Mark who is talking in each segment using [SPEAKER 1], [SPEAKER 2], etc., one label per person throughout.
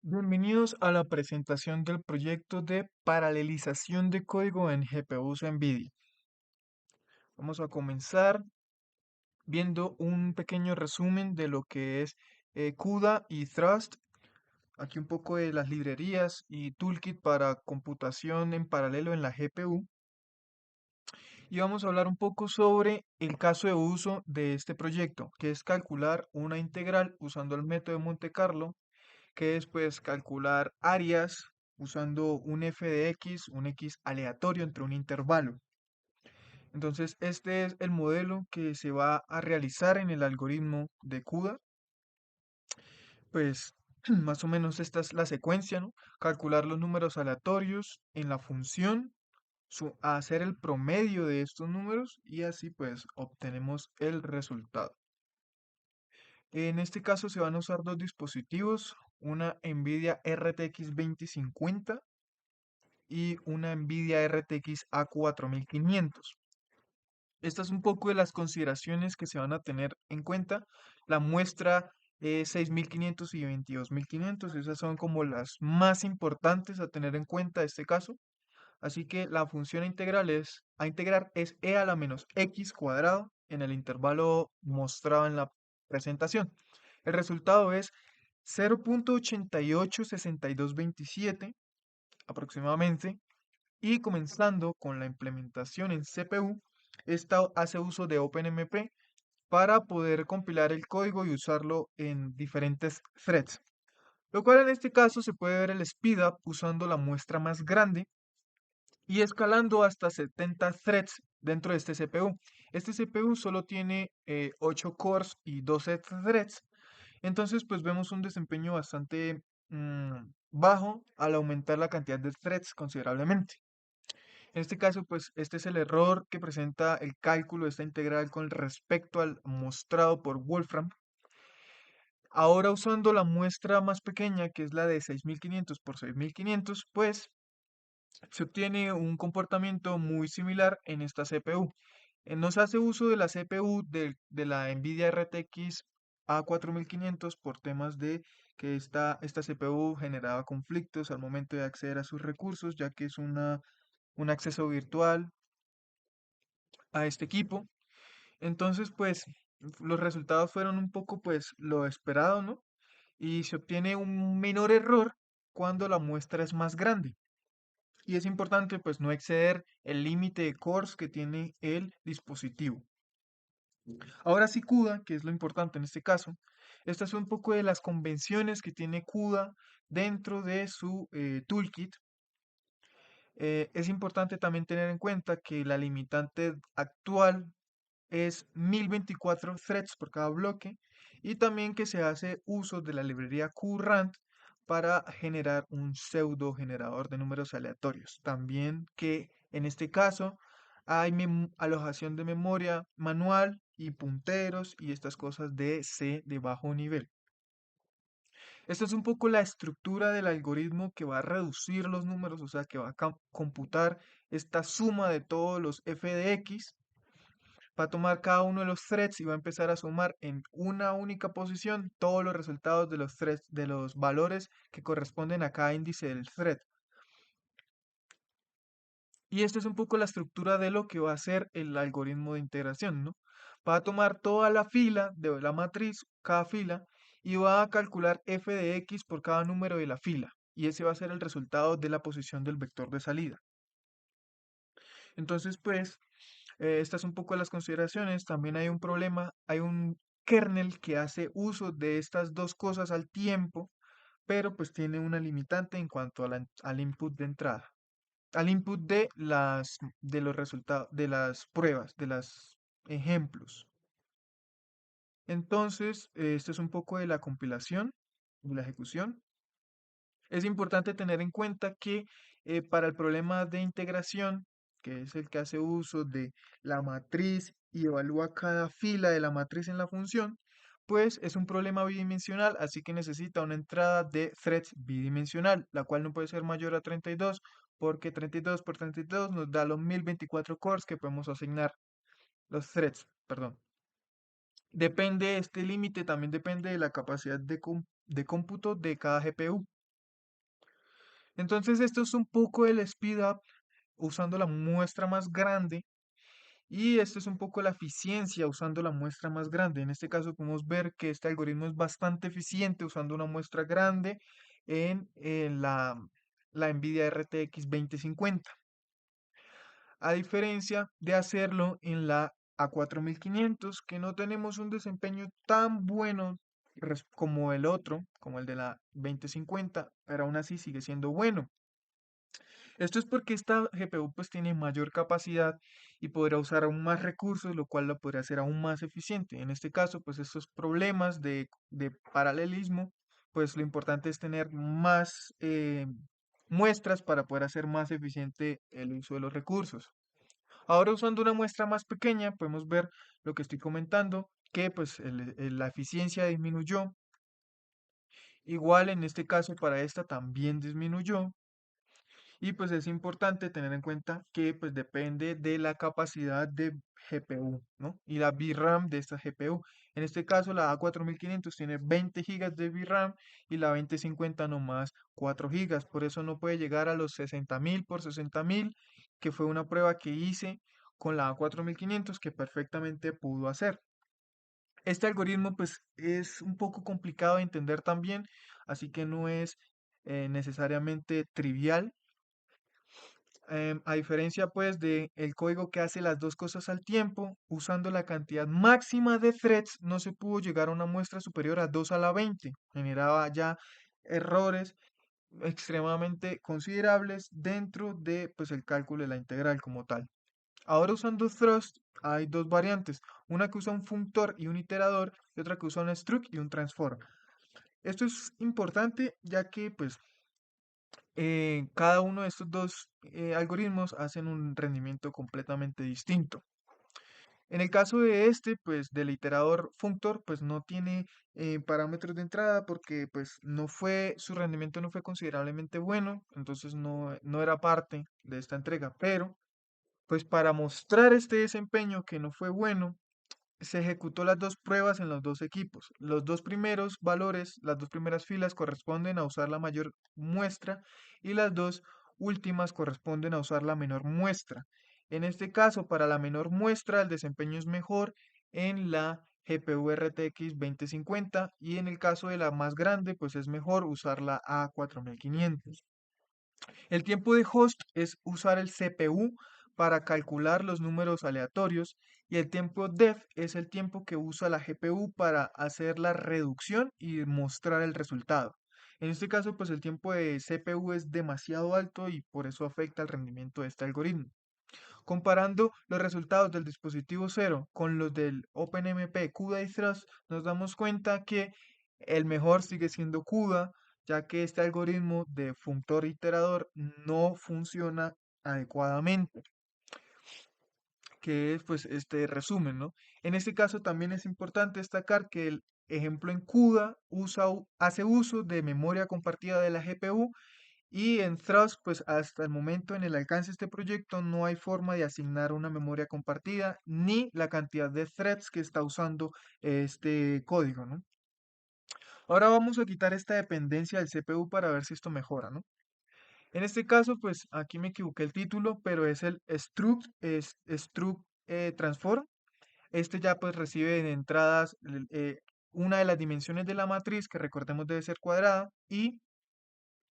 [SPEAKER 1] Bienvenidos a la presentación del proyecto de paralelización de código en GPUs NVIDIA. Vamos a comenzar viendo un pequeño resumen de lo que es CUDA y Thrust. Aquí un poco de las librerías y toolkit para computación en paralelo en la GPU. Y vamos a hablar un poco sobre el caso de uso de este proyecto, que es calcular una integral usando el método de Monte Carlo, que es pues calcular áreas usando un f de x, un x aleatorio entre un intervalo. Entonces, este es el modelo que se va a realizar en el algoritmo de CUDA. Pues más o menos esta es la secuencia, ¿no? Calcular los números aleatorios en la función, hacer el promedio de estos números y así pues obtenemos el resultado. En este caso se van a usar dos dispositivos, una NVIDIA RTX 2050 y una NVIDIA RTX A4500. Estas es un poco de las consideraciones que se van a tener en cuenta. La muestra 6500 y 22500, esas son como las más importantes a tener en cuenta en este caso. Así que la función a integrar es e a la menos x cuadrado en el intervalo mostrado en la presentación. El resultado es 0.886227 aproximadamente. Y comenzando con la implementación en CPU, esta hace uso de OpenMP para poder compilar el código y usarlo en diferentes threads. Lo cual en este caso se puede ver el speedup usando la muestra más grande y escalando hasta 70 threads dentro de este CPU. Este CPU solo tiene 8 cores y 12 threads, entonces pues vemos un desempeño bastante bajo al aumentar la cantidad de threads considerablemente. En este caso, pues este es el error que presenta el cálculo de esta integral con respecto al mostrado por Wolfram. Ahora usando la muestra más pequeña, que es la de 6500 por 6500, pues se obtiene un comportamiento muy similar en esta CPU. No se hace uso de la CPU de la NVIDIA RTX A4500 por temas de que esta CPU generaba conflictos al momento de acceder a sus recursos, ya que es un acceso virtual a este equipo. Entonces, pues los resultados fueron un poco pues lo esperado, ¿no? Y se obtiene un menor error cuando la muestra es más grande. Y es importante pues no exceder el límite de cores que tiene el dispositivo. Ahora sí CUDA, que es lo importante en este caso, estas son un poco de las convenciones que tiene CUDA dentro de su toolkit. Es importante también tener en cuenta que la limitante actual es 1024 threads por cada bloque y también que se hace uso de la librería QRANT para generar un pseudo generador de números aleatorios. También que en este caso hay alojación de memoria manual y punteros y estas cosas de C de bajo nivel. Esta es un poco la estructura del algoritmo que va a reducir los números, o sea, que va a computar esta suma de todos los f de x. Va a tomar cada uno de los threads y va a empezar a sumar en una única posición todos los resultados de los threads, de los valores que corresponden a cada índice del thread. Y esta es un poco la estructura de lo que va a ser el algoritmo de integración, ¿no? Va a tomar toda la fila de la matriz, cada fila, y va a calcular f de x por cada número de la fila. Y ese va a ser el resultado de la posición del vector de salida. Entonces, pues, estas un poco las consideraciones. También hay un problema, hay un kernel que hace uso de estas dos cosas al tiempo, pero pues tiene una limitante en cuanto a al input de entrada, al input de los resultados, de las pruebas, de los ejemplos. Entonces, esto es un poco de la compilación, de la ejecución. Es importante tener en cuenta que para el problema de integración, que es el que hace uso de la matriz y evalúa cada fila de la matriz en la función, pues es un problema bidimensional, así que necesita una entrada de threads bidimensional, la cual no puede ser mayor a 32, porque 32 por 32 nos da los 1024 cores que podemos asignar, los threads, perdón. Depende, este límite también depende de la capacidad de cómputo de cada GPU. Entonces esto es un poco el speed up usando la muestra más grande y esto es un poco la eficiencia usando la muestra más grande. En este caso podemos ver que este algoritmo es bastante eficiente usando una muestra grande en la NVIDIA RTX 2050, a diferencia de hacerlo en la A4500, que no tenemos un desempeño tan bueno como el otro, como el de la 2050, pero aún así sigue siendo bueno. Esto es porque esta GPU pues tiene mayor capacidad y podrá usar aún más recursos, lo cual la podrá hacer aún más eficiente. En este caso, pues estos problemas de paralelismo, pues lo importante es tener más muestras para poder hacer más eficiente el uso de los recursos. Ahora usando una muestra más pequeña, podemos ver lo que estoy comentando, que pues la eficiencia disminuyó. Igual en este caso para esta también disminuyó. Y pues es importante tener en cuenta que pues depende de la capacidad de GPU, ¿no? Y la VRAM de esta GPU. En este caso la A4500 tiene 20 gigas de VRAM y la 2050 nomás 4 gigas. Por eso no puede llegar a los 60.000 por 60.000, que fue una prueba que hice con la A4500 que perfectamente pudo hacer. Este algoritmo pues es un poco complicado de entender también, así que no es necesariamente trivial. A diferencia pues de el código que hace las dos cosas al tiempo, usando la cantidad máxima de threads, no se pudo llegar a una muestra superior a 2 a la 20. Generaba ya errores extremadamente considerables dentro de pues el cálculo de la integral como tal. Ahora usando thrust hay dos variantes, una que usa un functor y un iterador y otra que usa un struct y un transform. Esto es importante ya que pues cada uno de estos dos algoritmos hacen un rendimiento completamente distinto. En el caso de este, pues del iterador functor, pues no tiene parámetros de entrada porque pues no fue, su rendimiento no fue considerablemente bueno, entonces no era parte de esta entrega. Pero pues para mostrar este desempeño que no fue bueno, se ejecutó las dos pruebas en los dos equipos. Los dos primeros valores, las dos primeras filas corresponden a usar la mayor muestra y las dos últimas corresponden a usar la menor muestra. En este caso, para la menor muestra, el desempeño es mejor en la GPU RTX 2050 y en el caso de la más grande, pues es mejor usar la A4500. El tiempo de host es usar el CPU para calcular los números aleatorios y el tiempo def es el tiempo que usa la GPU para hacer la reducción y mostrar el resultado. En este caso, pues el tiempo de CPU es demasiado alto y por eso afecta el rendimiento de este algoritmo. Comparando los resultados del dispositivo cero con los del OpenMP, CUDA y Thrust, nos damos cuenta que el mejor sigue siendo CUDA, ya que este algoritmo de functor iterador no funciona adecuadamente, que es pues este resumen, ¿no? En este caso también es importante destacar que el ejemplo en CUDA hace uso de memoria compartida de la GPU y en Thrust, pues hasta el momento en el alcance de este proyecto no hay forma de asignar una memoria compartida ni la cantidad de threads que está usando este código, ¿no? Ahora vamos a quitar esta dependencia del CPU para ver si esto mejora, ¿no? En este caso, pues aquí me equivoqué el título, pero es el struct transform. Este ya pues recibe de entradas una de las dimensiones de la matriz, que recordemos debe ser cuadrada, y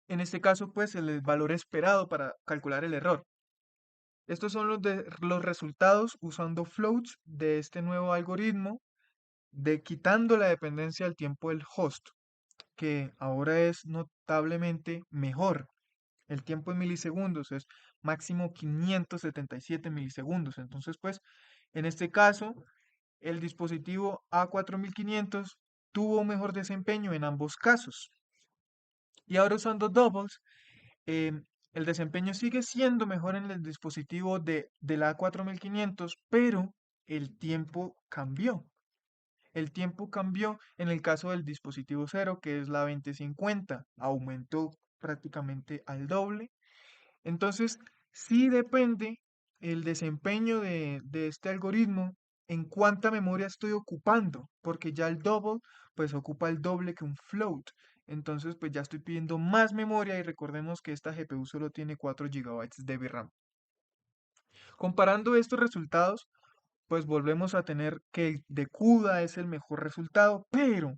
[SPEAKER 1] en este caso pues el valor esperado para calcular el error. Estos son los resultados usando floats de este nuevo algoritmo de quitando la dependencia del tiempo del host, que ahora es notablemente mejor. El tiempo en milisegundos es máximo 577 milisegundos. Entonces, pues, en este caso, el dispositivo A4500 tuvo un mejor desempeño en ambos casos. Y ahora usando doubles, em, el desempeño sigue siendo mejor en el dispositivo de la A4500, pero el tiempo cambió. El tiempo cambió en el caso del dispositivo cero, que es la 2050, aumentó prácticamente al doble. Entonces, sí depende el desempeño de este algoritmo en cuánta memoria estoy ocupando, porque ya el double, pues ocupa el doble que un float. Entonces, pues ya estoy pidiendo más memoria y recordemos que esta GPU solo tiene 4 gigabytes de VRAM. Comparando estos resultados, pues volvemos a tener que el de CUDA es el mejor resultado, pero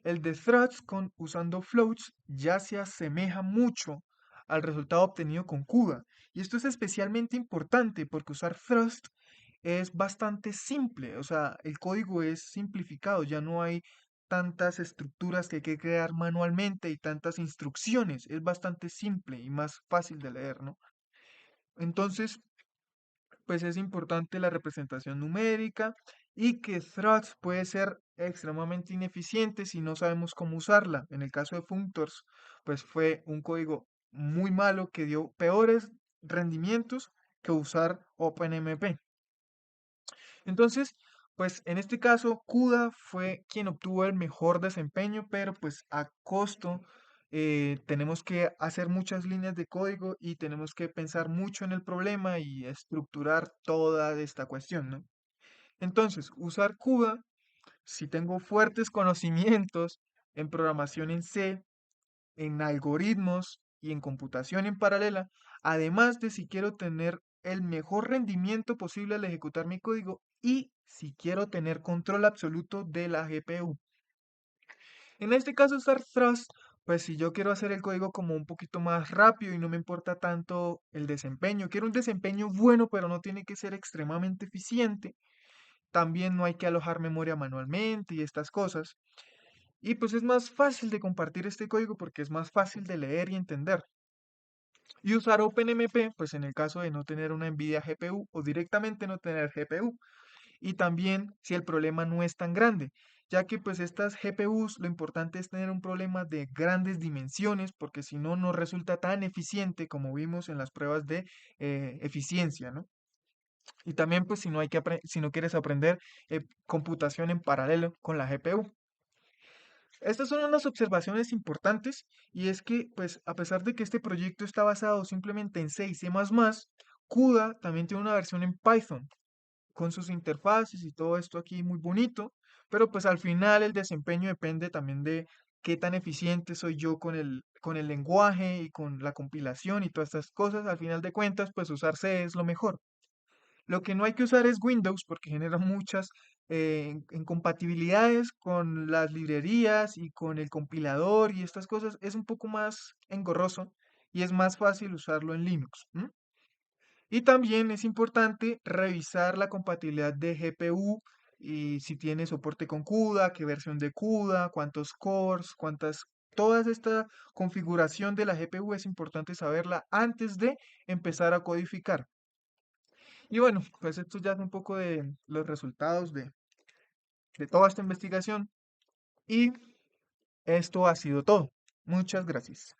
[SPEAKER 1] el de Thrusts usando floats ya se asemeja mucho al resultado obtenido con CUDA. Y esto es especialmente importante porque usar Thrust es bastante simple, o sea, el código es simplificado, ya no hay tantas estructuras que hay que crear manualmente y tantas instrucciones, es bastante simple y más fácil de leer, ¿no? Entonces, pues es importante la representación numérica y que Thrusts puede ser extremadamente ineficiente si no sabemos cómo usarla. En el caso de Functors, pues fue un código muy malo que dio peores rendimientos que usar OpenMP. Entonces, pues en este caso, CUDA fue quien obtuvo el mejor desempeño, pero pues a costo. Tenemos que hacer muchas líneas de código y tenemos que pensar mucho en el problema y estructurar toda esta cuestión, ¿no? Entonces, usar CUDA, si tengo fuertes conocimientos en programación en C, en algoritmos y en computación en paralela, además de si quiero tener el mejor rendimiento posible al ejecutar mi código y si quiero tener control absoluto de la GPU. En este caso, usar Thrust, pues si yo quiero hacer el código como un poquito más rápido y no me importa tanto el desempeño, quiero un desempeño bueno, pero no tiene que ser extremadamente eficiente. También no hay que alojar memoria manualmente y estas cosas. Y pues es más fácil de compartir este código porque es más fácil de leer y entender. Y usar OpenMP, pues en el caso de no tener una NVIDIA GPU o directamente no tener GPU. Y también si el problema no es tan grande, ya que pues estas GPUs lo importante es tener un problema de grandes dimensiones, porque si no, no resulta tan eficiente como vimos en las pruebas de eficiencia, ¿no? Y también pues si no, si no quieres aprender computación en paralelo con la GPU. Estas son unas observaciones importantes y es que, pues, a pesar de que este proyecto está basado simplemente en C y C++, CUDA también tiene una versión en Python con sus interfaces y todo esto aquí muy bonito, pero pues al final el desempeño depende también de qué tan eficiente soy yo con el lenguaje y con la compilación y todas estas cosas. Al final de cuentas, pues usar C es lo mejor. Lo que no hay que usar es Windows porque genera muchas incompatibilidades con las librerías y con el compilador y estas cosas. Es un poco más engorroso y es más fácil usarlo en Linux. ¿M? Y también es importante revisar la compatibilidad de GPU y si tiene soporte con CUDA, qué versión de CUDA, cuántos cores, cuántas... Toda esta configuración de la GPU es importante saberla antes de empezar a codificar. Y bueno, pues esto ya es un poco de los resultados de toda esta investigación y esto ha sido todo. Muchas gracias.